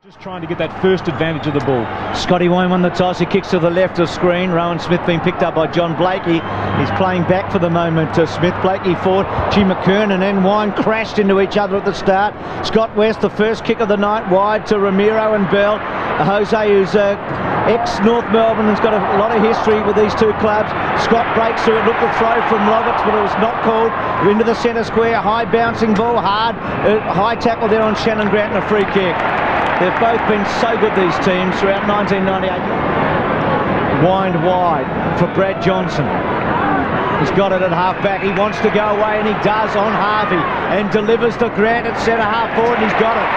Just trying to get that first advantage of the ball. Scotty Wine won the toss. He kicks to the left of screen. Rowan Smith being picked up by John Blakey. He's playing back for the moment to Smith. Blakey forward. Jim McKernan and Wine crashed into each other at the start. Scott West, the first kick of the night, wide to Ramiro and Bell. Jose, who's ex-North Melbourne, has got a lot of history with these two clubs. Scott breaks through it. Looked the throw from Roberts, but it was not called. Into the centre square. High bouncing ball. Hard. High tackle there on Shannon Grant and a free kick. They've both been so good, these teams, throughout 1998. Wind wide for Brad Johnson. He's got it at half-back. He wants to go away, and he does on Harvey. And delivers to Grant at centre-half forward, and he's got it.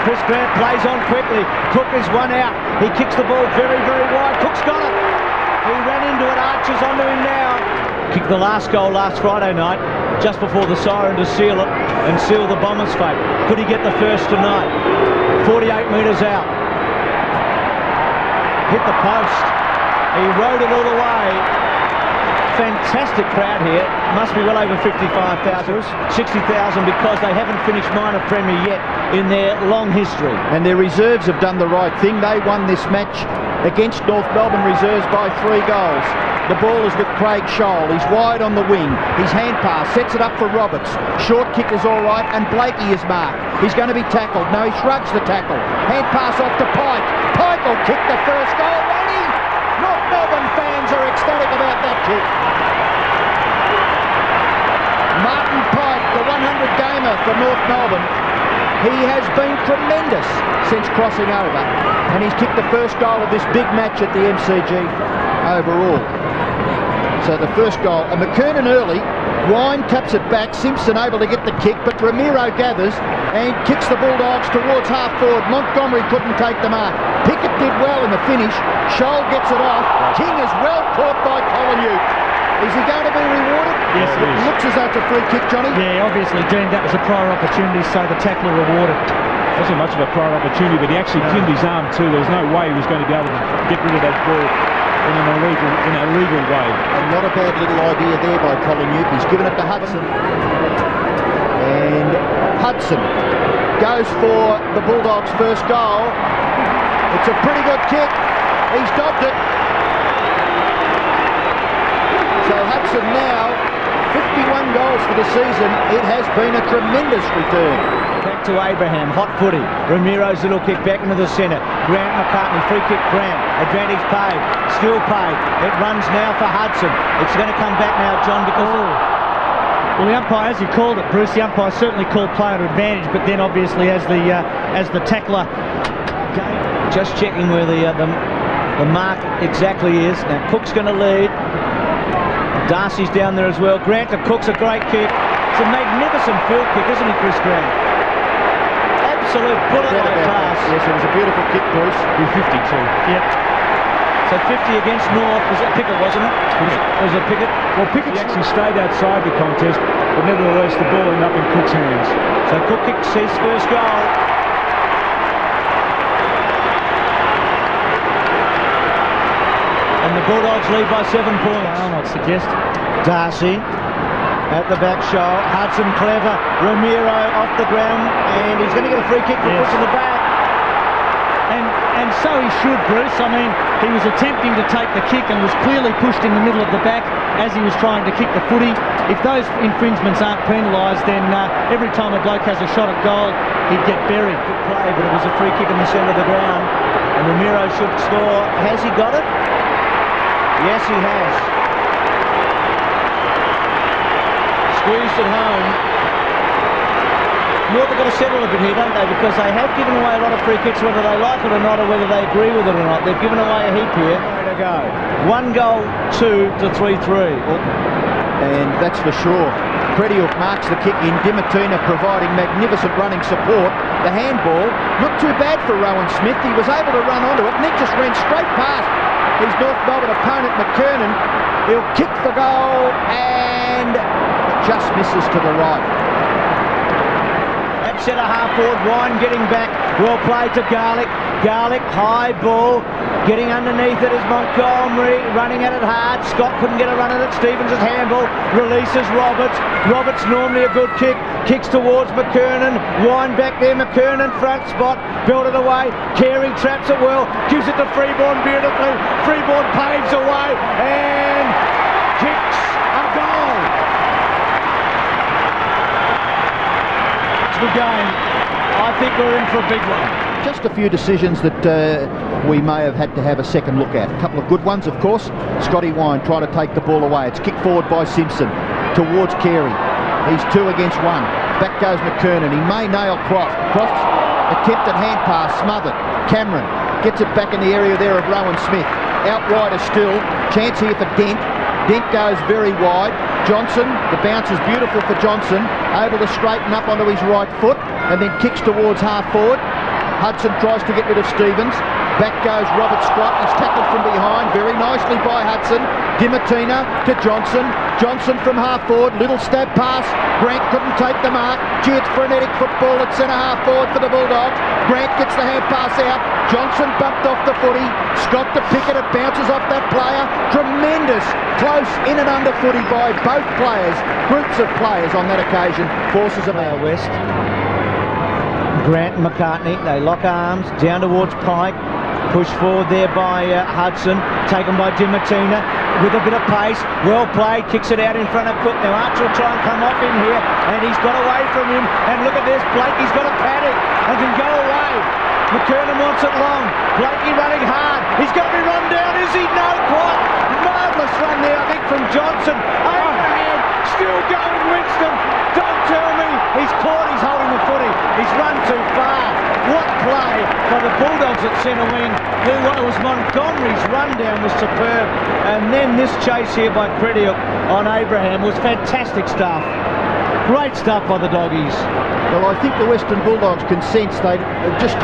Chris Grant plays on quickly. Cook is one out. He kicks the ball very, very wide. Cook's got it. He ran into it. Archer's onto him now. Kicked the last goal last Friday night, just before the siren to seal it and seal the Bombers' fate. Could he get the first tonight? 48 metres out. Hit the post. He rode it all the way. Fantastic crowd here. Must be well over 55,000. 60,000 because they haven't finished minor Premier yet in their long history. And their reserves have done the right thing. They won this match against North Melbourne reserves by 3 goals. The ball is with Craig Scholl. He's wide on the wing. His hand pass sets it up for Roberts. Short kick is all right, and Blakey is marked. He's going to be tackled. No, he shrugs the tackle. Hand pass off to Pike. Pike will kick the first goal. Ready? North Melbourne fans are ecstatic about that kick. Martin Pike, the 100-gamer for North Melbourne. He has been tremendous since crossing over, and he's kicked the first goal of this big match at the MCG overall. So the first goal, and McKernan early, Wine taps it back, Simpson able to get the kick, but Ramiro gathers and kicks the Bulldogs towards half forward. Montgomery couldn't take the mark. Pickett did well in the finish. Scholl gets it off. King is well caught by Collingham. Is he going to be rewarded? Yes, he is. It looks as though it's a free kick, Johnny. Yeah, obviously deemed that was a prior opportunity, so the tackler rewarded. Wasn't much of a prior opportunity, but he actually pinned his arm too. There was no way he was going to be able to get rid of that ball in an illegal way. And not a bad little idea there by Collingham. He's given it to Hudson. And Hudson goes for the Bulldogs' first goal. It's a pretty good kick. He's dobbed it. So Hudson now, 51 goals for the season. It has been a tremendous return. Back to Abraham, hot footy. Ramiro's little kick back into the centre. Grant McCartney, free kick Grant. Advantage paid, still paid. It runs now for Hudson. It's going to come back now, John, because... Well, the umpire, as you called it, Bruce, the umpire certainly called player to advantage, but then obviously as the tackler... Just checking where the mark exactly is. Now Cook's going to lead. Darcy's down there as well. Grant to Cook's a great kick. It's a magnificent field kick, isn't it, Chris Grant? Absolute bullet-like pass. Yes, it was a beautiful kick, Bruce. 52. Yep. So 50 against North. Was it Pickett, wasn't it? Was it Pickett? Well, Pickett actually stayed outside the contest, but nevertheless the ball ended up in Cook's hands. So Cook kicks his first goal. And the Bulldogs lead by 7 points. I'd suggest. Darcy at the back, Scholl. Hudson clever. Ramiro off the ground, and he's going to get a free kick for pushing the back. And so he should, Bruce. I mean, he was attempting to take the kick and was clearly pushed in the middle of the back as he was trying to kick the footy. If those infringements aren't penalised, then every time a bloke has a shot at goal, he'd get buried. Good play, but it was a free kick in the centre of the ground, and Ramiro should score. Has he got it? Yes, he has. Squeezed it home. North have got to settle a bit here, don't they? Because they have given away a lot of free kicks, whether they like it or not, or whether they agree with it or not. They've given away a heap here. Way to go. 1 goal, 2 to 3-3. And that's for sure. Crediuk marks the kick in. Dimatina providing magnificent running support. The handball, not too bad for Rowan Smith. He was able to run onto it, and it just ran straight past his North Melbourne opponent, McKernan. He'll kick for goal, and just misses to the right. At centre half forward, Wine getting back. Well played to Garlick. Garlick, high ball. Getting underneath it is Montgomery, running at it hard. Scott couldn't get a run at it. Stevens' handball, releases Roberts. Roberts normally a good kick, kicks towards McKernan. Wind back there, McKernan, front spot, belted away. Carey traps it well, gives it to Freeborn beautifully. Freeborn paves away and kicks a goal. It's a good game. I think we're in for a big one. Just a few decisions that we may have had to have a second look at. A couple of good ones, of course. Scotty Wine trying to take the ball away. It's kicked forward by Simpson towards Carey. He's 2 against 1. Back goes McKernan. He may nail Croft. Croft's attempted hand pass smothered. Cameron gets it back in the area there of Rowan Smith. Outrider still. Chance here for Dent. Dent goes very wide. Johnson, the bounce is beautiful for Johnson. Able to straighten up onto his right foot and then kicks towards half forward. Hudson tries to get rid of Stevens. Back goes Robert Scott. He's tackled from behind very nicely by Hudson. Dimatina to Johnson. Johnson from half forward. Little stab pass. Grant couldn't take the mark. Gee, it's frenetic football at centre half forward for the Bulldogs. Grant gets the hand pass out. Johnson bumped off the footy. Scott to pick it. It bounces off that player. Tremendous close in and under footy by both players. Groups of players on that occasion. Forces of our West. Grant and McCartney, they lock arms down towards Pike. Push forward there by Hudson, taken by Dimatina with a bit of pace. Well played, kicks it out in front of Cook. Now Archer will try and come off in here, and he's got away from him. And look at this, Blakey's got a panic and can go away. McKernan wants it long. Blakey running hard. He's going to be run down, is he? No, quite. Marvellous run there, I think, from Johnson. Overhand, still going Winston. Don't tell me. He's caught, he's holding the footy. He's run too far. What play by the Bulldogs at centre wing. It was Montgomery's run down was superb. And then this chase here by Crediuk on Abraham was fantastic stuff. Great stuff by the doggies. Well, I think the Western Bulldogs can sense they just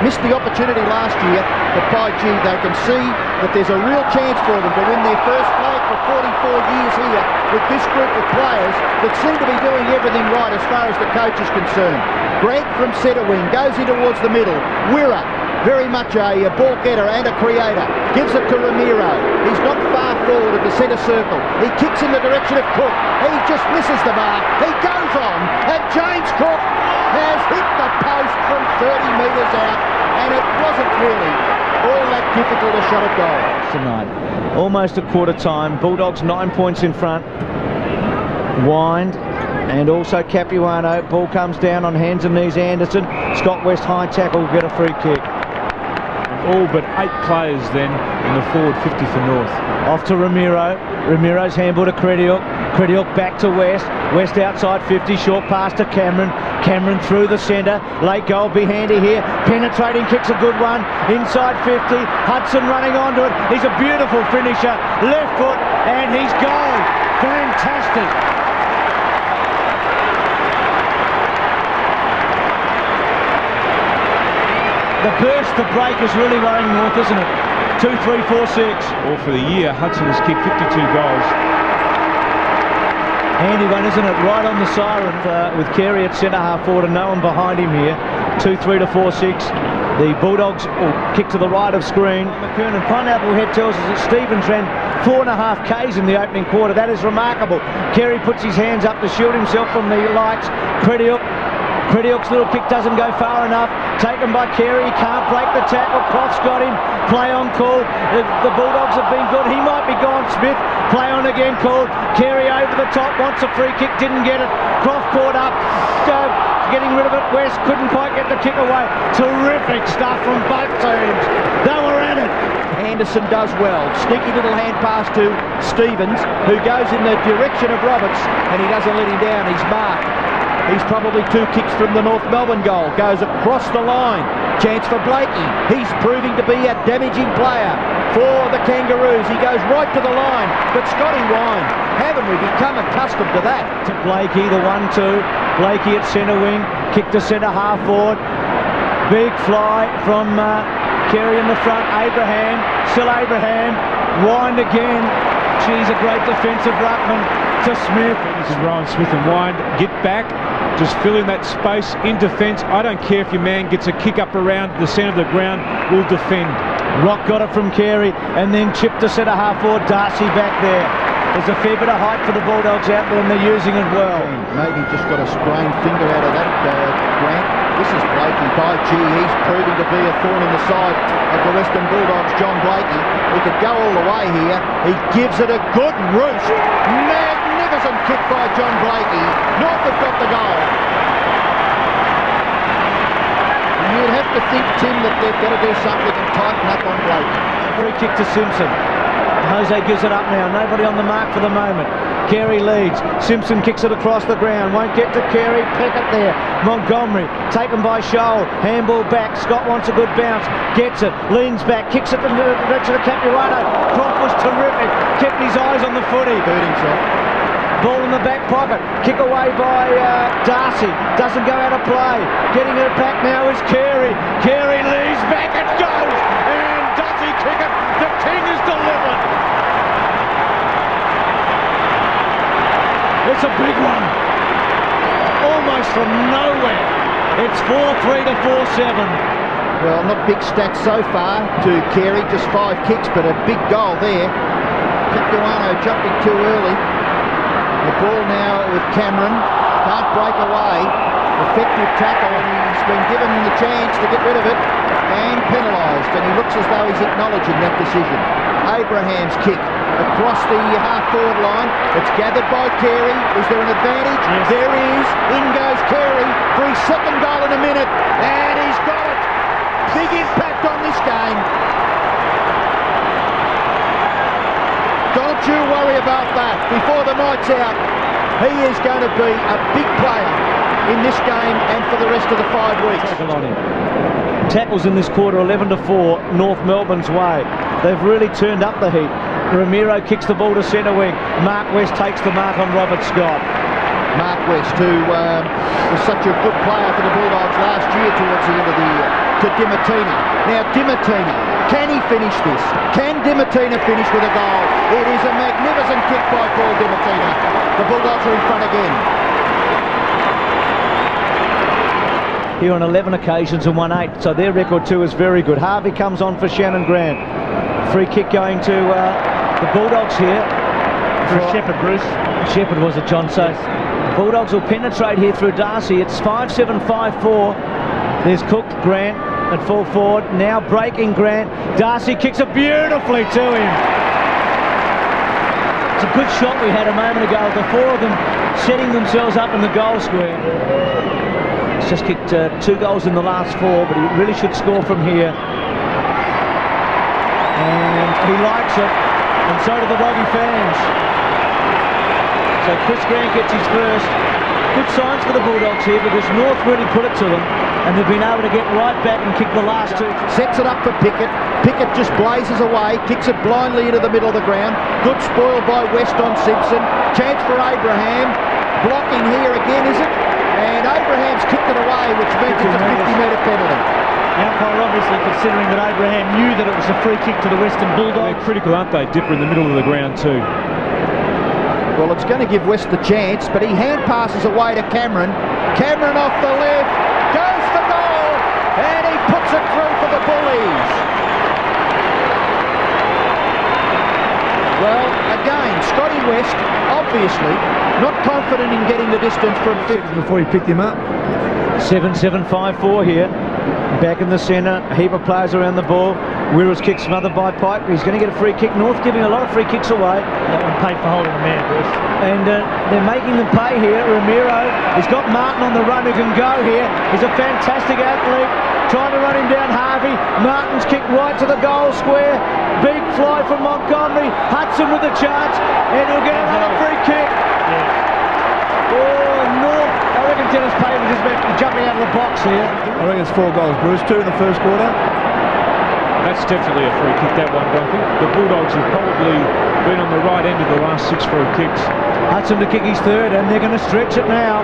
missed the opportunity last year, but by gee, they can see that there's a real chance for them to win their first flag for 44 years here with this group of players that seem to be doing everything right as far as the coach is concerned. Grant from centre wing goes in towards the middle. Wirra, very much a ball getter and a creator, gives it to Ramiro. He's not far forward of the centre circle. He kicks in the direction of Cook. He just misses the mark. He goes on, and James Cook has hit the post from 30 metres out, and it wasn't really all that difficult a shot at goal. Tonight, almost a quarter time. Bulldogs 9 points in front. Wind. And also Capuano. Ball comes down on hands and knees. Anderson. Scott West high tackle, get a free kick. All but 8 players then in the forward 50 for North. Off to Ramiro. Ramiro's handball to Crediuk. Crediuk back to West. West outside 50. Short pass to Cameron. Cameron through the centre. Late goal, be handy here. Penetrating kick's a good one. Inside 50. Hudson running onto it. He's a beautiful finisher. Left foot and he's goal. Fantastic. The burst, the break is really worrying North, isn't it? 2, 3, 4, 6. Well, for the year, Hudson has kicked 52 goals. Handy one, isn't it? Right on the siren with Carey at centre half forward and no one behind him here. 2, 3 to 4, 6. The Bulldogs will kick to the right of screen. McKernan, Pineapple Head tells us that Stevens ran 4.5 Ks in the opening quarter. That is remarkable. Carey puts his hands up to shield himself from the lights. Crediuk's little kick doesn't go far enough. Taken by Carey, he can't break the tackle. Croft's got him. Play on call. The Bulldogs have been good. He might be gone. Smith, play on again called. Carey over the top, wants a free kick, didn't get it. Croft caught up, getting rid of it. West couldn't quite get the kick away. Terrific stuff from both teams. They were at it. Anderson does well. Sneaky little hand pass to Stevens, who goes in the direction of Roberts, and he doesn't let him down. He's marked. He's probably 2 kicks from the North Melbourne goal. Goes across the line. Chance for Blakey. He's proving to be a damaging player for the Kangaroos. He goes right to the line. But Scotty Wine, haven't we become accustomed to that? To Blakey, the 1-2. Blakey at centre wing. Kick to centre half forward. Big fly from Carey in the front. Abraham. Still Abraham. Wind again. She's a great defensive ruckman to Smith. This is Rowan Smith and Wind. Get back. Just fill in that space in defence. I don't care if your man gets a kick up around the centre of the ground, we'll defend. Rock got it from Carey and then chipped to centre half forward. Darcy back there. There's a fair bit of height for the Bulldogs out there and they're using it well. Maybe just got a sprained finger out of that, Grant. This is Blakey. By gee, he's proving to be a thorn in the side of the Western Bulldogs, John Blakey. He could go all the way here. He gives it a good roost. Magnificent kick by John Blakey. North have got the goal. And you'd have to think, Tim, that they've got to do something and tighten up on Blakey. Free kick to Simpson. Jose gives it up now. Nobody on the mark for the moment. Carey leads. Simpson kicks it across the ground. Won't get to Carey. Peckett there. Montgomery taken by Shoal. Handball back. Scott wants a good bounce. Gets it. Leans back. Kicks it in the direction of Capuano. Croft was terrific. Kept his eyes on the footy. Hurt himself. Ball in the back pocket. Kick away by Darcy. Doesn't go out of play. Getting it back now is Carey. Carey leads back. It goes. And does he kick it? The King is delivered. It's a big one. Almost from nowhere. It's 4-3 to 4-7. Well, not big stats so far to Carey. Just 5 kicks, but a big goal there. Capuano jumping too early. The ball now with Cameron. Can't break away. Effective tackle, and he's been given the chance to get rid of it and penalised, and he looks as though he's acknowledging that decision. Abraham's kick across the half-forward line. It's gathered by Carey. Is there an advantage? Yes. There is. In goes Carey for his second goal in a minute, and he's got it. Big impact on this game. Don't you worry about that. Before the night's out, he is going to be a big player in this game and for the rest of the 5 weeks. Tackles in this quarter 11 to 4 North Melbourne's way. They've really turned up the heat. Ramiro kicks the ball to centre wing. Mark West takes the mark on Robert Scott. Mark West, who was such a good player for the Bulldogs last year towards the end of the year, to Dimatina. Now Dimatina, can he finish this? Can Dimatina finish with a goal? It is a magnificent kick by Paul Dimatina. The Bulldogs are in front again. Here on 11 occasions and won 8, so their record too is very good. Harvey comes on for Shannon Grant. Free kick going to the Bulldogs here. For Shepherd, Bruce. Shepherd was it, John? So the Bulldogs will penetrate here through Darcy. It's 5-7, 5-4. There's Cook, Grant at full forward. Now breaking Grant. Darcy kicks it beautifully to him. It's a good shot we had a moment ago. The 4 of them setting themselves up in the goal square. He's just kicked 2 goals in the last 4, but he really should score from here. And he likes it, and so do the Doggy fans. So Chris Grant gets his first. Good signs for the Bulldogs here because North really put it to them, and they've been able to get right back and kick the last 2. Sets it up for Pickett. Pickett just blazes away, kicks it blindly into the middle of the ground. Good spoil by West on Simpson. Chance for Abraham. Blocking here again, is it? And Abraham's kicked it away, which means it's a 50-metre penalty. The umpire obviously considering that Abraham knew that it was a free kick to the Western Bulldogs. They're critical, aren't they? Dipper in the middle of the ground too. Well, it's going to give West the chance, but he hand passes away to Cameron. Cameron off the left, goes for goal, and he puts it through for the Bullies. Well, again, Scotty West, obviously, not confident in getting the distance from 50. Before he picked him up. 7-7, 5-4 here. Back in the centre, a heap of players around the ball. Wirra's kick smothered by Pike. He's going to get a free kick. North giving a lot of free kicks away. That one paid for holding the man, Bruce. And they're making them pay here. Ramiro, he's got Martin on the run who can go here. He's a fantastic athlete. Trying to run him down Harvey. Martin's kicked right to the goal square. Big fly from Montgomery. Hudson with a chance. And he'll get another free kick. Yeah. Oh, North. I reckon Dennis Payne is just jumping out of the box here. I reckon it's 4 goals, Bruce. 2 in the first quarter. That's definitely a free kick, that one. But I think the Bulldogs have probably been on the right end of the last 6 free kicks. Hudson to kick his 3rd, and they're going to stretch it now.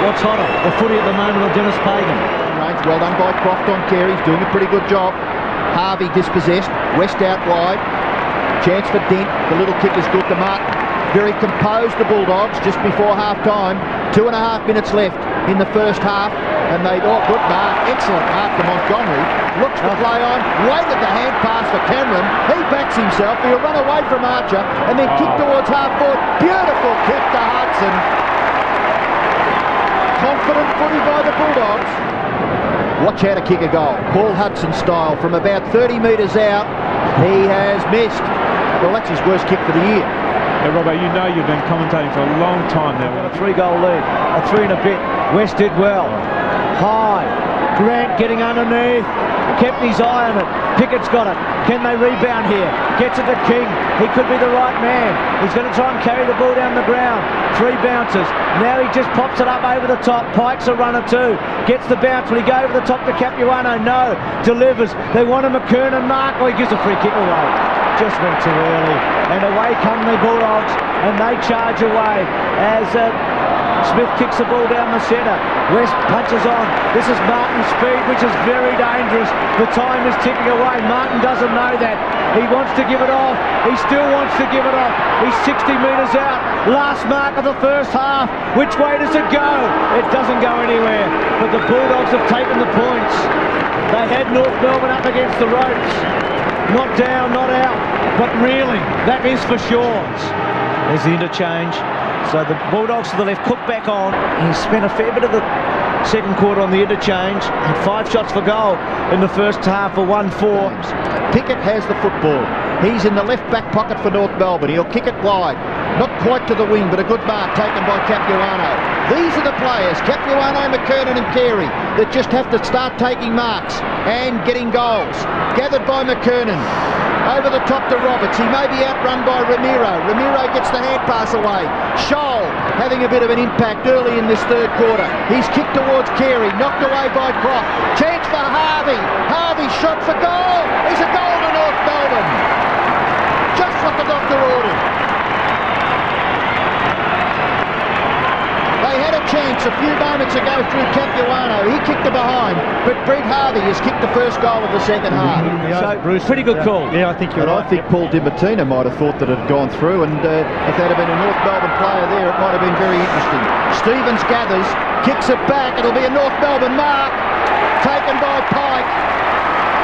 What's hotter, the footy at the moment or Dennis Pagan? Range well done by Croft on Carey. He's doing a pretty good job. Harvey dispossessed. West out wide. Chance for Dent. The little kick is good to Martin. Very composed, the Bulldogs, just before half-time. 2.5 minutes left in the first half. And they, good mark, excellent mark to Montgomery. Looks to play on, waited the hand pass for Cameron. He backs himself, he'll run away from Archer, and then kick towards half-forward. Beautiful kick to Hudson. Confident footy by the Bulldogs. Watch how to kick a goal. Paul Hudson style from about 30 metres out. He has missed. Well, that's his worst kick for the year. Yeah, Robbo, you know you've been commentating for a long time now. A 3-goal lead, a 3 and a bit. West did well. High. Grant getting underneath. Kept his eye on it. Pickett's got it. Can they rebound here? Gets it to King. He could be the right man. He's going to try and carry the ball down the ground. 3 bounces. Now he just pops it up over the top. Pike's a runner too. Gets the bounce. Will he go over the top to Capuano? No. Delivers. They want a McKernan mark. Oh, he gives a free kick away. Just went too early. And away come the Bulldogs. And they charge away as Smith kicks the ball down the centre. West punches on. This is Martin's speed, which is very dangerous. The time is ticking away. Martin doesn't know that. He wants to give it off. He still wants to give it off. He's 60 metres out. Last mark of the first half. Which way does it go? It doesn't go anywhere. But the Bulldogs have taken the points. They had North Melbourne up against the ropes. Not down, not out, but reeling. That is for sure. There's the interchange. So the Bulldogs to the left, Cook back on. He spent a fair bit of the second quarter on the interchange. Had 5 shots for goal in the first half for 1-4. Pickett has the football. He's in the left back pocket for North Melbourne. He'll kick it wide. Not quite to the wing, but a good mark taken by Capuano. These are the players, Capuano, McKernan and Carey, that just have to start taking marks and getting goals. Gathered by McKernan. Over the top to Roberts. He may be outrun by Ramiro. Ramiro gets the hand pass away. Scholl having a bit of an impact early in this third quarter. He's kicked towards Carey. Knocked away by Croft. Chance for Harvey. Harvey shot for goal. He's a goal to North Melbourne. Just what the doctor ordered. They had a chance a few moments ago through Capuano. He kicked it behind, but Brett Harvey has kicked the first goal of the second half. So, Bruce, pretty good call. Yeah, I think you're right. I think Paul Di Martino might have thought that it had gone through, and if there had been a North Melbourne player there, it might have been very interesting. Stevens gathers, kicks it back. It'll be a North Melbourne mark, taken by Pike.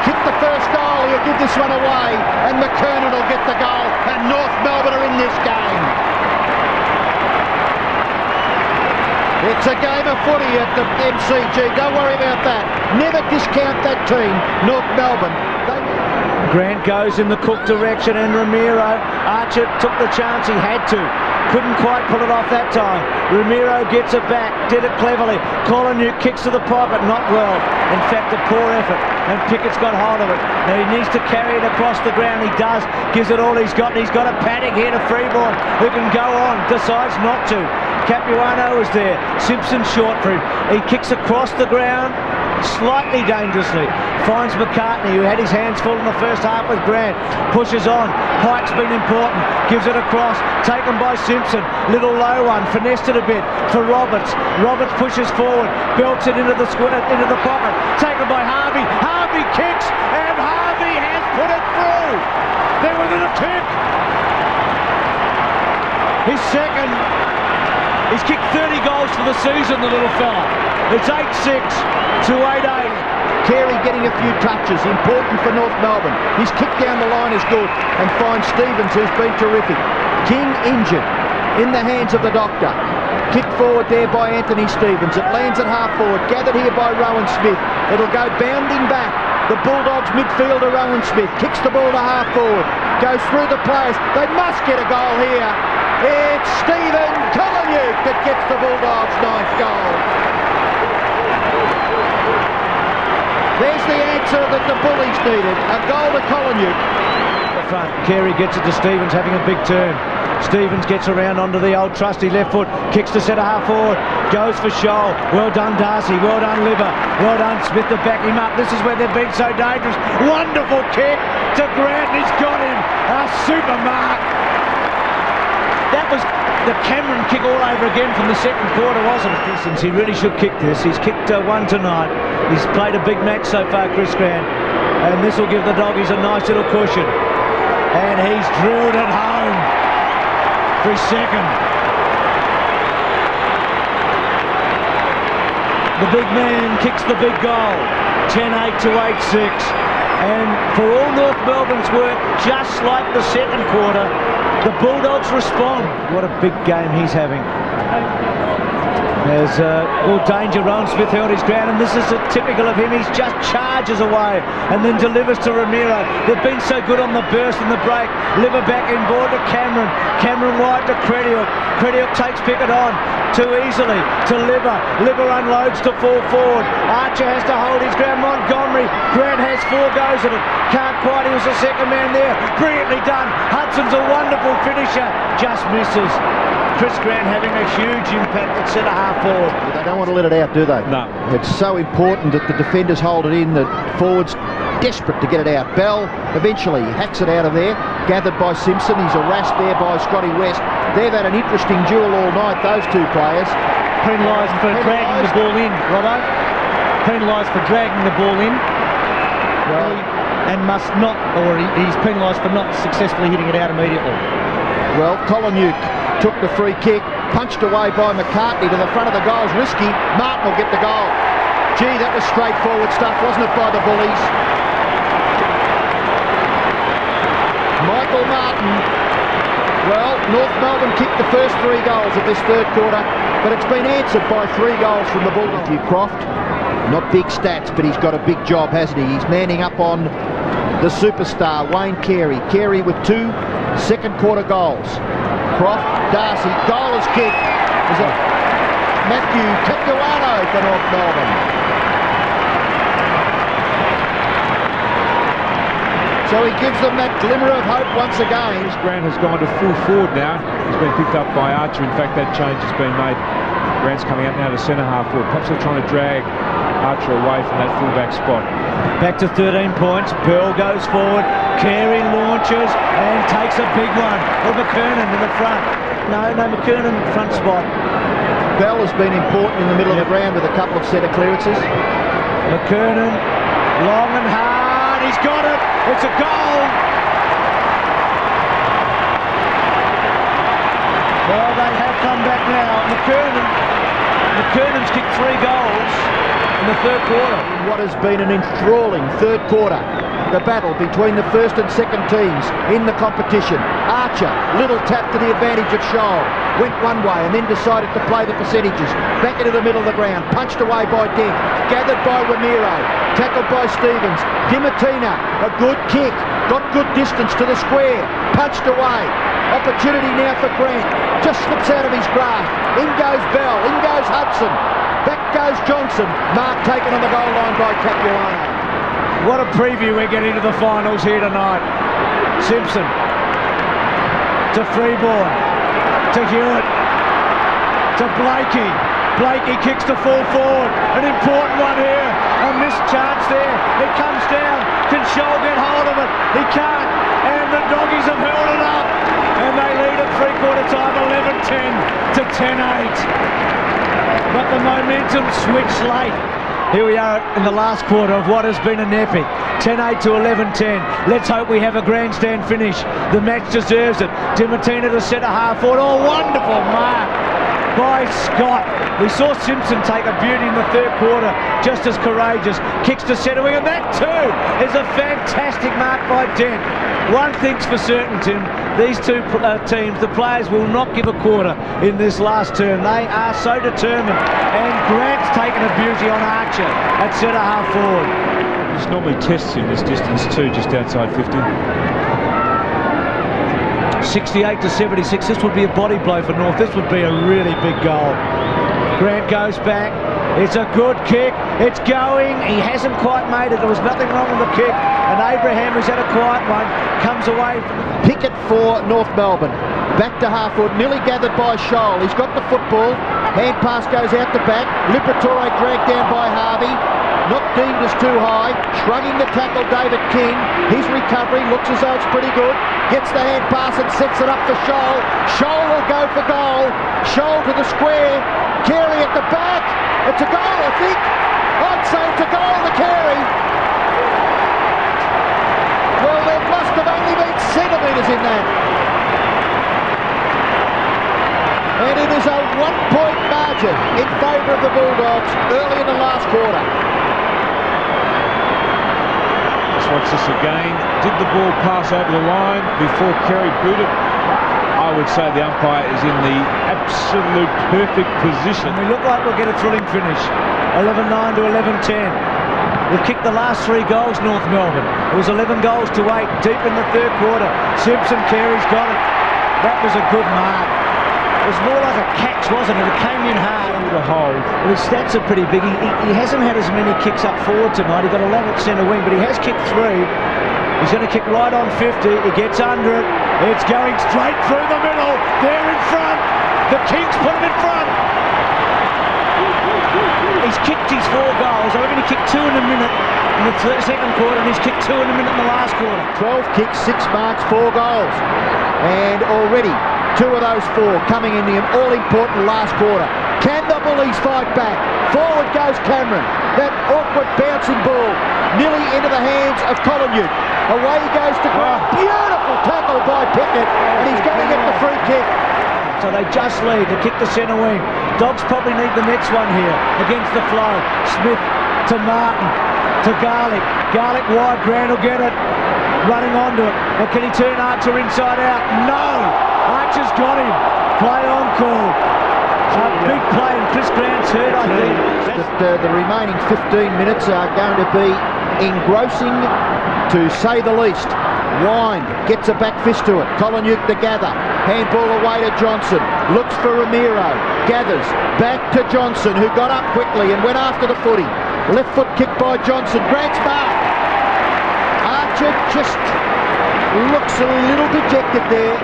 Kick the first goal, he'll give this one away, and McKernan will get the goal, and North Melbourne are in this game. It's a game of footy at the MCG. Don't worry about that. Never discount that team, North Melbourne. Grant goes in the Cook direction and Ramiro. Archer took the chance he had to. Couldn't quite pull it off that time. Ramiro gets it back. Did it cleverly. Colin kicks to the pocket. Not well. In fact, a poor effort. And Pickett's got hold of it. Now he needs to carry it across the ground. He does. Gives it all he's got. And he's got a paddock here to Freeborn, who can go on. Decides not to. Capuano is there. Simpson short for him. He kicks across the ground slightly dangerously. Finds McCartney, who had his hands full in the first half with Grant. Pushes on. Pike's been important. Gives it across. Taken by Simpson. Little low one. Finessed it a bit for Roberts. Roberts pushes forward. Belts it into the pocket. Taken by Harvey. Harvey kicks, and Harvey has put it through. There was a kick. His second. He's kicked 30 goals for the season, the little fella. It's 8-6 to 8-8. Carey getting a few touches, important for North Melbourne. His kick down the line is good, and finds Stevens, who's been terrific. King injured in the hands of the doctor. Kick forward there by Anthony Stevens. It lands at half forward, gathered here by Rowan Smith. It'll go bounding back. The Bulldogs midfielder Rowan Smith kicks the ball to half forward. Goes through the players. They must get a goal here. It's Stephen Colin that gets the Bulldogs' 9th goal. There's the answer that the Bullies needed. A goal to Colin. The front. Carey gets it to Stevens, having a big turn. Stevens gets around onto the old trusty left foot, kicks to centre half forward, goes for Scholl. Well done, Darcy. Well done, Liver. Well done, Smith, to back him up. This is where they've been so dangerous. Wonderful kick to Grant. He's got him. A super mark. That was the Cameron kick all over again from the second quarter, wasn't it? He really should kick this. He's kicked one tonight. He's played a big match so far, Chris Grant. And this will give the Doggies a nice little cushion. and he's drilled it home for his second. The big man kicks the big goal, 10-8 to 8-6. And for all North Melbourne's work, just like the second quarter, the Bulldogs respond. What a big game he's having. There's all danger. Rowan Smith held his ground, and this is typical of him. He's just charges away and then delivers to Ramiro. They've been so good on the burst and the break. Liver back in board to Cameron. Cameron wide to Crediuk. Crediuk takes Pickett on too easily to Liver. Liver unloads to full forward. Archer has to hold his ground. Montgomery. Grant has 4 goes at it. Can't quite. He was the second man there. Brilliantly done. Hudson's a wonderful finisher. Just misses. Chris Grant having a huge impact at centre-half forward. They don't want to let it out, do they? No. It's so important that the defenders hold it in, that forwards desperate to get it out. Bell eventually hacks it out of there, gathered by Simpson. He's harassed there by Scotty West. They've had an interesting duel all night, those two players. Penalised for dragging the ball in, Robbo. Penalised for dragging the ball in. Well, and must not, or he's penalised for not successfully hitting it out immediately. well, Collinuk took the free kick, punched away by McCartney to the front of the goals. Risky. Martin will get the goal. Gee, that was straightforward stuff, wasn't it, by the Bullies? Michael Martin. Well, North Melbourne kicked the first 3 goals of this third quarter, but it's been answered by 3 goals from the Bulldogs. Matthew Croft, not big stats, but he's got a big job, hasn't he? He's manning up on the superstar, Wayne Carey. Carey with 2 second quarter goals. Croft, Darcy, goal is kicked. Is it Matthew Capuano for North Melbourne? So he gives them that glimmer of hope once again. Grant has gone to full forward now. He's been picked up by Archer. In fact, that change has been made. Grant's coming out now to centre-half forward. Perhaps they're trying to drag Archer away from that full-back spot. Back to 13 points. Pearl goes forward. Carey launches and takes a big one. Or McKernan in the front. No, McKernan front spot. Bell has been important in the middle of the ground with a couple of centre clearances. McKernan, long and hard. He's got it. It's a goal. Well, they have come back now. McKernan's kicked 3 goals in the third quarter. What has been an enthralling third quarter. The battle between the first and second teams in the competition. Archer, little tap to the advantage of Scholl. Went one way and then decided to play the percentages. Back into the middle of the ground. Punched away by Dent. Gathered by Ramiro. Tackled by Stevens. Dimatina, a good kick. Got good distance to the square. Punched away. Opportunity now for Grant. Just slips out of his grasp. In goes Bell. In goes Hudson. Back goes Johnson. Mark taken on the goal line by Capuano. What a preview we're getting to the finals here tonight. Simpson to Freeborn, to Hewitt, to Blakey. Blakey kicks to full forward. An important one here. A missed chance there. It comes down. Can Scholl get hold of it? He can't. And the Doggies have held it up. And they lead at three-quarter time, 11-10 to 10-8. But the momentum switched late. Here we are in the last quarter of what has been an epic. 10-8 to 11-10. Let's hope we have a grandstand finish. The match deserves it. Dimatina to centre-half forward. Oh, wonderful mark by Scott. We saw Simpson take a beauty in the third quarter, just as courageous. Kicks to centre wing, and that too is a fantastic mark by Dent. One thing's for certain, Tim, these two teams, the players will not give a quarter in this last term. They are so determined, and Grant's taken a beauty on Archer at centre-half forward. This normally tests him this distance too, just outside 50. 68 to 76. This would be a body blow for North. This would be a really big goal. Grant goes back. It's a good kick. It's going. He hasn't quite made it. There was nothing wrong with the kick. And Abraham, who's had a quiet one, comes away. Pickett for North Melbourne. Back to half-forward, nearly gathered by Scholl. He's got the football. Hand pass goes out the back. Liberatore dragged down by Harvey. Not deemed as too high. Shrugging the tackle, David King. His recovery looks as though it's pretty good. Gets the hand pass and sets it up for Scholl. Scholl will go for goal. Scholl to the square. Carey at the back. It's a goal, I think. I'd say it's a goal to Carey. Well, there must have only been 7 metres in that. And it is a 1-point margin in favour of the Bulldogs early in the last quarter. Let's watch this again. Did the ball pass over the line before Kerry booted? I would say the umpire is in the absolute perfect position. We look like we'll get a thrilling finish. 11-9 to 11-10. We've kicked the last 3 goals, North Melbourne. It was 11 goals to 8, deep in the third quarter. Simpson, Carey's got it. That was a good mark. It was more like a catch, wasn't it? It came in hard. To hold. Well, his stats are pretty big. He hasn't had as many kicks up forward tonight. He got a lot at centre wing, but he has kicked 3. He's going to kick right on 50. He gets under it. It's going straight through the middle. They're in front. The Kings put him in front. He's kicked his 4 goals. I reckon he kicked 2 in a minute in the second quarter, and he's kicked 2 in a minute in the last quarter. 12 kicks, 6 marks, 4 goals. And already 2 of those 4 coming in the all-important last quarter. Can the Bullies fight back? Forward goes Cameron. That awkward bouncing ball nearly into the hands of Collingwood. Away he goes to Grant. Beautiful tackle by Pickett, and he's going to get the free kick. So they just lead to kick the centre wing. Dogs probably need the next one here against the flow. Smith to Martin to Garlick. Garlick wide, Grant will get it. Running onto it. Or can he turn Archer inside out? No! Archer's got him. Play on call. A big play, and Chris Grant's hurt, I think. The remaining 15 minutes are going to be engrossing, to say the least. Wind gets a back fist to it. Collingwood to gather. Handball away to Johnson. Looks for Ramiro. Gathers. Back to Johnson, who got up quickly and went after the footy. Left foot kick by Johnson. Grant's mark. Archer just looks a little dejected there.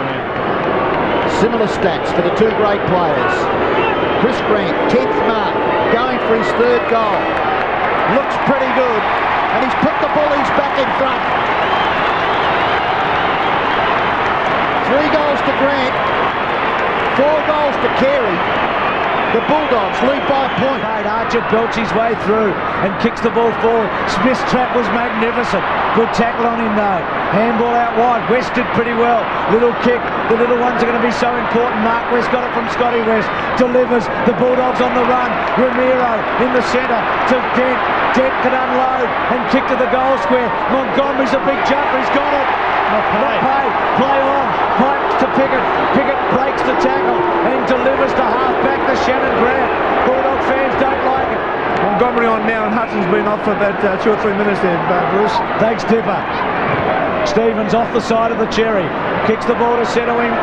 Similar stats for the 2 great players. Chris Grant, 10th mark, going for his 3rd goal. Looks pretty good, and he's put the Bullies back in front. 3 goals to Grant, 4 goals to Carey. The Bulldogs lead by a point. Archer belts his way through and kicks the ball forward. Smith's trap was magnificent. Good tackle on him though. Handball out wide. West did pretty well. Little kick. The little ones are going to be so important. Mark West got it from Scotty West. Delivers. The Bulldogs on the run. Ramiro in the centre to Dent. Dent can unload and kick to the goal square. Montgomery's a big jumper. He's got it. Not paid. Play on. Pipe to Pickett. Pickett breaks the tackle and delivers to half-back to Shannon Grant. Bulldog fans don't like it. Montgomery on now, and Hudson's been off for about 2 or 3 minutes there, Bruce. Thanks, Dipper. Stevens off the side of the cherry. Kicks the ball to centre wing.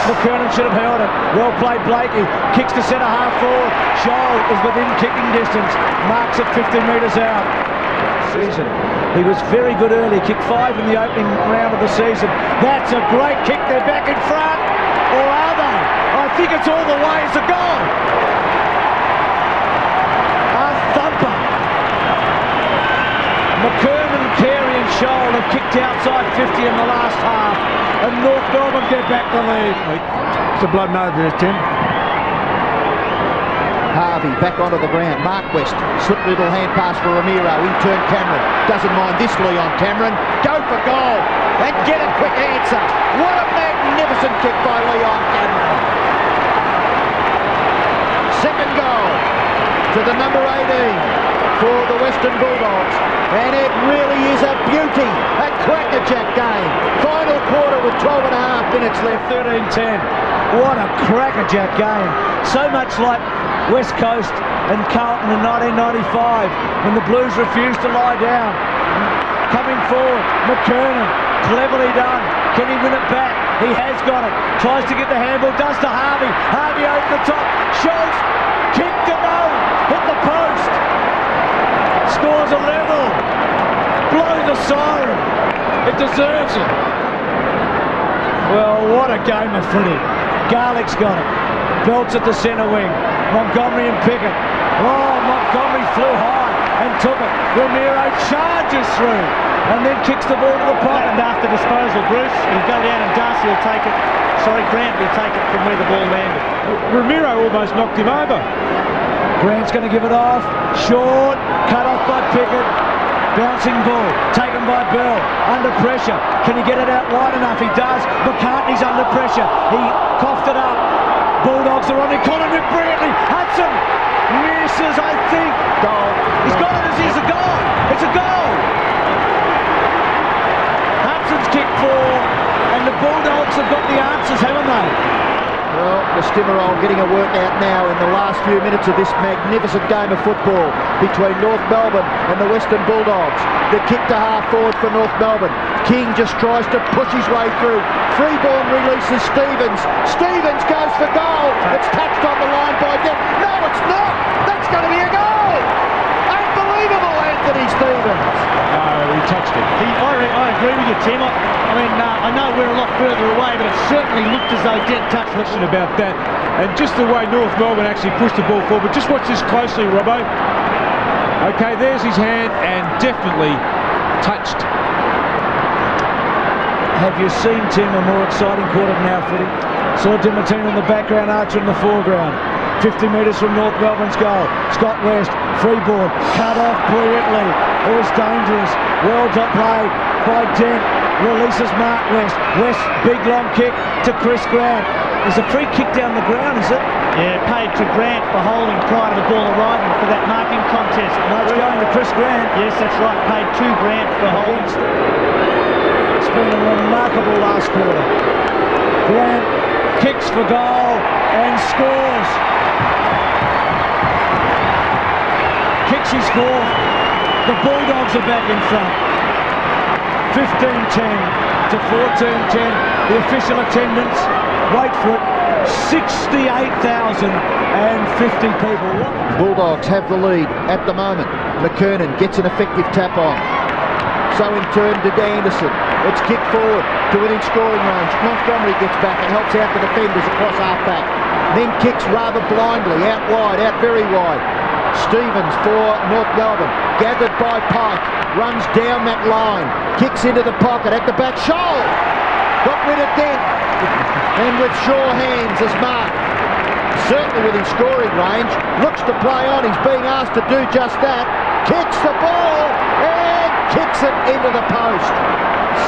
McKernan should have held it. Well played, Blakey. Kicks to centre half forward. Shoal is within kicking distance. Marks at 50 metres out. Season. He was very good early. Kicked 5 in the opening round of the season. That's a great kick. They're back in front. Or are they? I think it's all the way. It's a goal. A thumper. McKernan, Carey and Shoal have kicked outside 50 in the last half. And North Melbourne get back the lead. It's a blood motive there, Tim. Harvey back onto the ground. Mark West, slip little hand pass for Ramiro. In turn Cameron. Doesn't mind this, Leon Cameron. Go for goal and get a quick answer. What a magnificent kick by Leon Cameron. Second goal to the number 18 for the Western Bulldogs. And it really is a beauty. A crackerjack game. Final quarter with 12 and a half minutes left. 13-10. What a crackerjack game. So much like West Coast and Carlton in 1995 when the Blues refused to lie down. Coming forward, McKernan, cleverly done. Can he win it back? He has got it. Tries to get the handball, does to Harvey. Harvey over the top. Schultz, kick to no. Hit the post. Scores a level. Blow the siren. It deserves it. Well, what a game of footy. Garlick's got it. Belts at the centre wing. Montgomery and Pickett. Oh, Montgomery flew high and took it. Ramiro charges through and then kicks the ball to the pocket. And after disposal, Bruce, he'll go down and Darcy will take it. Sorry, Grant will take it from where the ball landed. Ramiro almost knocked him over. Grant's going to give it off. Short. Cut off by Pickett. Bouncing ball, taken by Bell, under pressure. Can he get it out wide enough? He does. McCartney's under pressure. He coughed it up. Bulldogs are on it. Conor Nick brilliantly. Hudson misses, I think. Goal. He's got it as he's a goal. It's a goal. Hudson's kicked 4, and the Bulldogs have got the answers, haven't they? Well, the Stimmerol getting a workout now in the last few minutes of this magnificent game of football between North Melbourne and the Western Bulldogs. The kick to half forward for North Melbourne. King just tries to push his way through. Freeborn releases Stevens. Stevens goes for goal. It's touched on the line by Dent. No, it's not. That's going to be a goal. Unbelievable, Anthony Stevens. No, he touched it. I agree with you, Tim. I know we're a lot further away, but it certainly looked as though Dent touched it. About that, and just the way North Melbourne actually pushed the ball forward. But just watch this closely, Robbo. Okay, there's his hand, and definitely touched. Have you seen, Tim, a more exciting quarter than our footy? Saw Dimartino in the background, Archer in the foreground. 50 metres from North Melbourne's goal. Scott West, free ball, cut off brilliantly. It was dangerous. Well played by Dent. Releases Mark West. West, big long kick to Chris Grant. There's a free kick down the ground, is it? Yeah, paid to Grant for holding prior to the ball arriving for that marking contest. No, it's going to Chris Grant. Yes, that's right. Paid to Grant for holding. It's been a remarkable last quarter. Grant kicks for goal and scores. Kicks his 4th. The Bulldogs are back in front. 15-10 to 14-10. The official attendance, wait for it, 68,050 people. Bulldogs have the lead at the moment. McKernan gets an effective tap on. So in turn to Anderson. It's kicked forward to within scoring range. Montgomery gets back and helps out the defenders across half-back. Then kicks rather blindly, out wide, out very wide. Stevens for North Melbourne, gathered by Pike, runs down that line, kicks into the pocket at the back. Shoal got rid of Dent, and with sure hands as Mark, certainly within scoring range, looks to play on. He's being asked to do just that. Kicks the ball and kicks it into the post.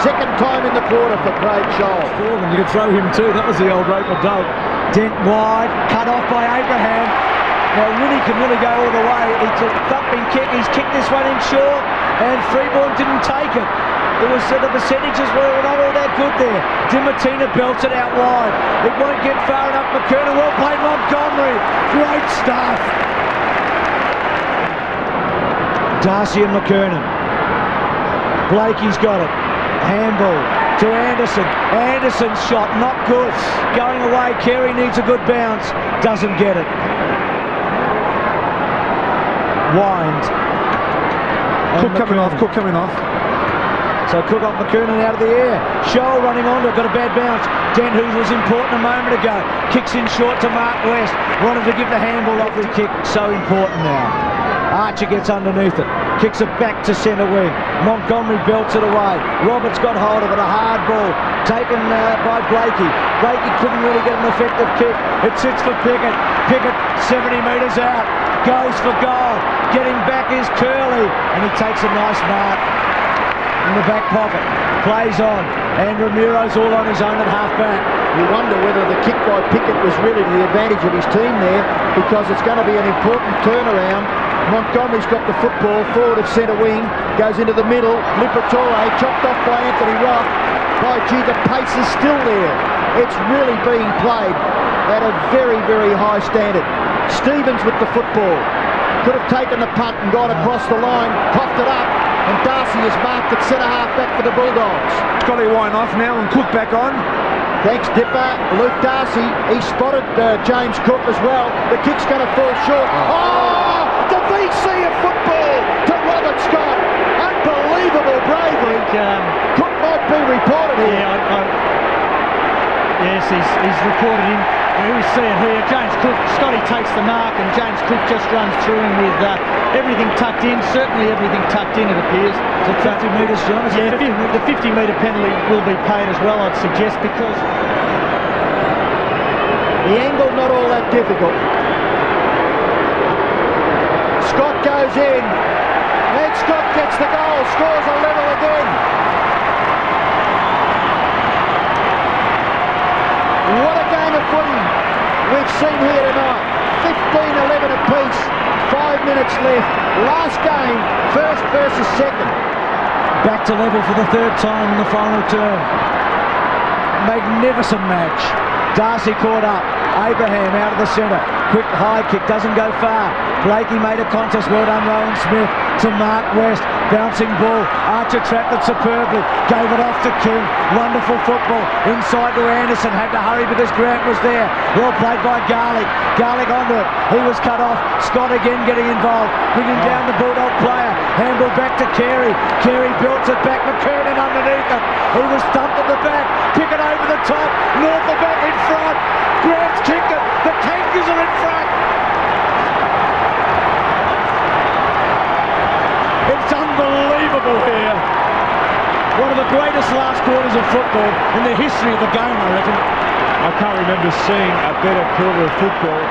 Second time in the quarter for Craig Shoal. You could throw him too. That was the old rope of dope. Dent wide, cut off by Abraham. Now Winnie can really go all the way. It's a thumping kick. He's kicked this one in short, and Freeborn didn't take it. It was the percentages were not all that good there. Dimartino belts it out wide. It won't get far enough. McKernan, well played Montgomery. Great stuff. Darcy and McKernan. Blakey's got it. Handball to Anderson. Anderson's shot, not good. Going away. Carey needs a good bounce. Doesn't get it. Wind. Cook coming off. So Cook off McKernan out of the air. Shoal running onto it, got a bad bounce. Dent, who was important a moment ago, kicks in short to Mark West. Wanted to give the handball off the kick. So important now. Archer gets underneath it. Kicks it back to centre wing. Montgomery belts it away. Roberts got hold of it. A hard ball taken by Blakey. Blakey couldn't really get an effective kick. It sits for Pickett. Pickett 70 metres out. Goes for goal. Getting back is Curley. And he takes a nice mark in the back pocket. Plays on. And Ramiro's all on his own at half-back. You wonder whether the kick by Pickett was really to the advantage of his team there, because it's going to be an important turnaround. Montgomery's got the football forward of centre wing, goes into the middle. Liberatore chopped off by Anthony Rock. By gee, the pace is still there. It's really being played at a very, very high standard. Stevens with the football. Could have taken the punt and gone across the line, coughed it up, and Darcy has marked at centre half back for the Bulldogs. Scotty Wine off now and Cook back on. Thanks, Dipper. Luke Darcy, he spotted James Cook as well. The kick's going to fall short. Oh, the VC of football to Robert Scott. Unbelievable bravery. Cook might be reported here. Yes, he's reported in. We see it here. James Cook, Scotty takes the mark, and James Cook just runs through him with everything tucked in. Certainly everything tucked in, it appears. Is it 50 metres, John? Yeah, the 50-metre penalty will be paid as well, I'd suggest, because the angle not all that difficult. Scott goes in. Ed Scott gets the goal, scores a level again. What a game of footy we've seen here tonight. 15-11 apiece, 5 minutes left. Last game, first versus second. Back to level for the third time in the final term. Magnificent match. Darcy caught up. Abraham out of the centre. Quick high kick, doesn't go far. Blakey made a contest. Well done, Rowan Smith to Mark West. Bouncing ball. Archer trapped it superbly. Gave it off to King. Wonderful football. Inside to Anderson. Had to hurry because Grant was there. Well played by Garlick. Garlick onto it. He was cut off. Scott again getting involved. Bringing down the Bulldog player. Handball back to Carey. Carey builds it back. McKernan underneath it. He was thumped at the back. Pick it over the top. North the back in front. Grant's kicked it. The Kangaroos are in front. It's unbelievable here. One of the greatest last quarters of football in the history of the game, I reckon. I can't remember seeing a better quarter of football.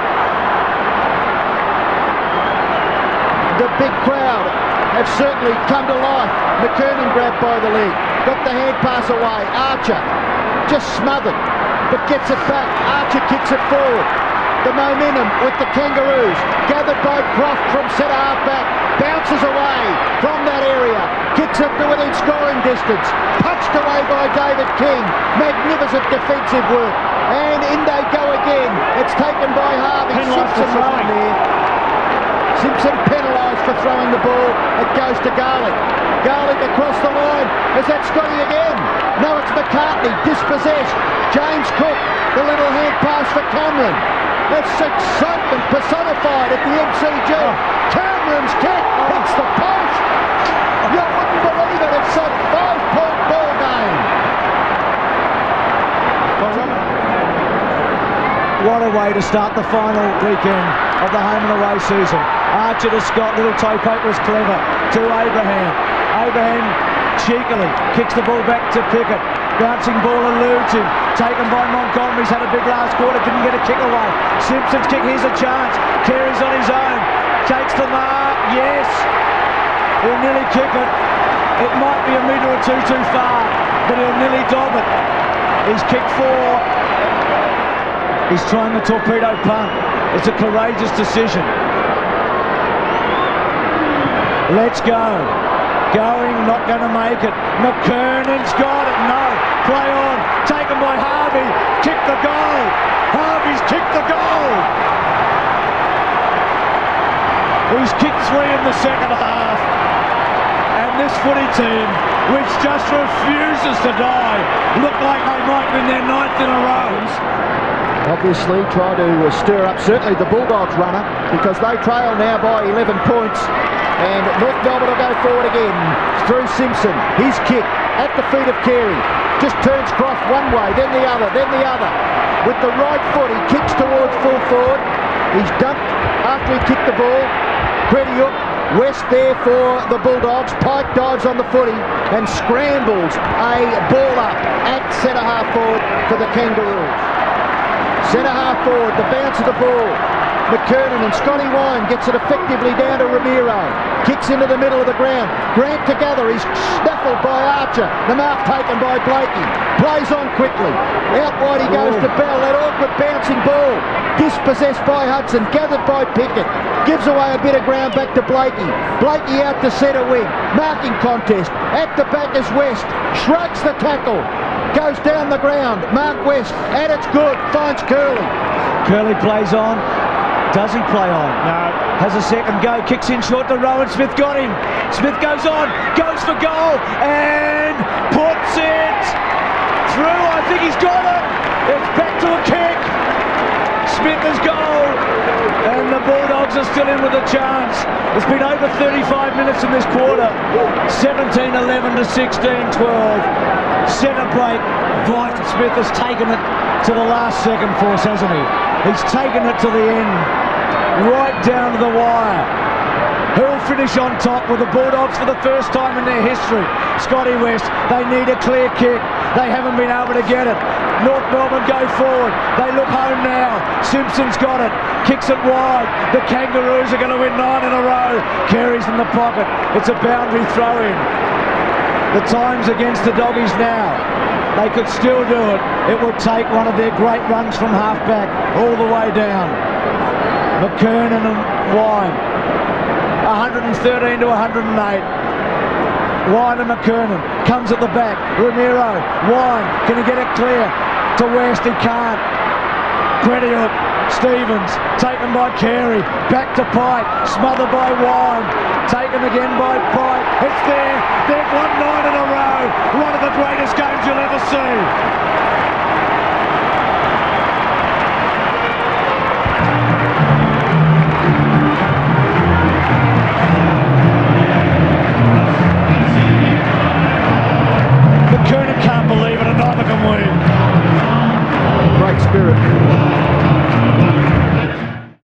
The big crowd have certainly come to life. McKernan grabbed by the leg. Got the hand pass away. Archer just smothered, but gets it back. Archer kicks it forward. The momentum with the Kangaroos, gathered by Croft from centre half back, bounces away from that area, kicks it to within scoring distance, punched away by David King. Magnificent defensive work, and in they go again. It's taken by Harvey. Simpson was on there. Simpson penalised for throwing the ball. It goes to Garlick. Garlick across the line. Is that Scotty again? No, it's McCartney, dispossessed. James Cook, the little hand pass for Cameron. That's excitement personified at the MCG. Cameron's kick hits the post. You wouldn't believe it. It's a 5-point ball game. What a way to start the final weekend of the home and away season. Archer to Scott, little toe poke was clever to Abraham. Abraham cheekily kicks the ball back to Pickett. Bouncing ball eludes him. Taken by Montgomery's had a big last quarter, didn't get a kick away. Simpson's kick, here's a chance. Carey's on his own. Takes the mark, yes. He'll nearly kick it. It might be a metre or two too far, but he'll nearly dob it. He's kicked 4. He's trying the torpedo punt. It's a courageous decision. Let's go. Going, not going to make it. McKernan's got it. No. Play on. Taken by Harvey. Kick the goal. Harvey's kicked the goal. He's kicked 3 in the second half. And this footy team, which just refuses to die, look like they might win their 9th in a row. Obviously trying to stir up certainly the Bulldogs runner, because they trail now by 11 points. And North Melbourne will go forward again through Simpson. His kick at the feet of Carey. Just turns Croft one way, then the other, then the other. With the right foot, he kicks towards full forward. He's dumped after he kicked the ball. Crediuk, West there for the Bulldogs. Pike dives on the footy and scrambles a ball up at centre half forward for the Kangaroos. Centre half forward, the bounce of the ball. McKernan and Scotty Wine gets it effectively down to Ramiro. Kicks into the middle of the ground. Grant together. He's snaffled by Archer. The mark taken by Blakey. Plays on quickly. Out wide he goes to Bell. That awkward bouncing ball. Dispossessed by Hudson. Gathered by Pickett. Gives away a bit of ground back to Blakey. Blakey out to centre wing. Marking contest. At the back is West. Shrugs the tackle. Goes down the ground. Mark West. And it's good. Finds Curley. Curley plays on. Does he play on? No. Has a second go. Kicks in short to Rowan. Smith got him. Smith goes on. Goes for goal. And puts it through. I think he's got it. It's back to a kick. Smith has goal. And the Bulldogs are still in with a chance. It's been over 35 minutes in this quarter. 17-11 to 16-12. Centre break. Vice Smith has taken it to the last second for us, hasn't he? He's taken it to the end, right down to the wire. Who'll finish on top with the Bulldogs for the first time in their history? Scotty West, they need a clear kick. They haven't been able to get it. North Melbourne go forward. They look home now. Simpson's got it. Kicks it wide. The Kangaroos are going to win 9 in a row. Carey's in the pocket. It's a boundary throw in. The time's against the Doggies now. They could still do it. It would take one of their great runs from half-back all the way down. McKernan and Wine. 113 to 108. Wine and McKernan comes at the back. Ramiro, Wine, can he get it clear to West? He can't. Grediuk, Stevens, taken by Carey, back to Pike, smothered by Wine, taken again by Pike. It's there. They've won 9 in a row.